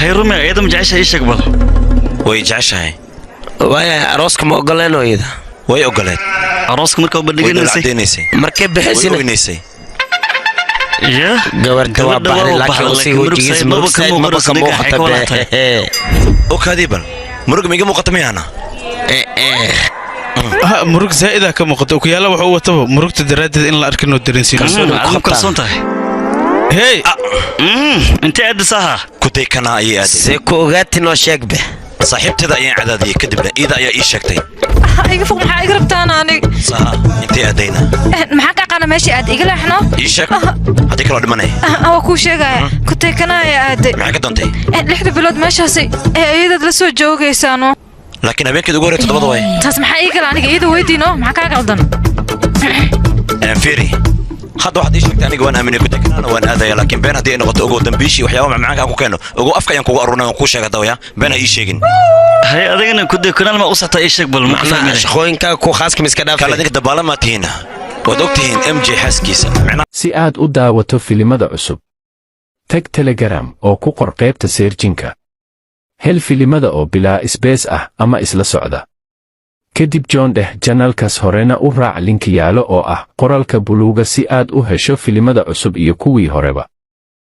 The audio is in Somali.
هاي رمي ايضا مجعشها ايش اقبل ويجعشها ويا روسك ما قلنا ويدا way ogoleed arooska markaa u bandhigaysay markay bixisay weynaysay ya gabarta waa baahan laakiin uu sii wajigiisa murugsayd ma ka muuqata oo kaadibal murug miga muuqata miyana murug zaa'ida ka muuqata ku yaala wuxuu wato murugta daraadeed in la arkin oo dareensiin kalsoon tahay hey inta aad saha kutay kana ay aad see ku ogaatinoo sheegbe saaxiibtada ayaan cadaadiyay kadibna iida ayaa ii sheegtay iga fog maxaa iga rabtaan aniga saha intee aadayna maxaa ka qana meeshii aad iga leexno ii sheeg hadii kala dhimanay waa ku sheegaya ku teekanaya aaday maxaa ka doontay 6 bilood meeshaasi iyada la soo joogaysaano laakiin habeenkii ugu horeeyay todobada way taas maxaa iga aniga iyada weydiino maxaa ka qaldan firi hadda waxaad ii sheegtay aniga waan aaminay ku teekanana waan aadaya laakiin been hadii ay noqoto ugu dambiishi waxyaabo macmacaanka ku keeno ugu afka ayaan kugu arurnay oo ku sheegay dawaya been ay ii sheegin hay adigana ku deekanaan ma u saxta ii sheeg bal macna shaqooyinka ku khaaska miska dhaafay kala dig dabaalama tiina wad ogtihiin MJ xaskiisa si aad u daawato filimada cusub tag Telegram oo ku qor qaybta searchinka hel filimada oo bilaa space ah ama isla socda kadib John dheh channelkaas horena u raac link yaalo oo ah qoraalka buluuga si aad u hesho filimada cusub iyo kuwii horeba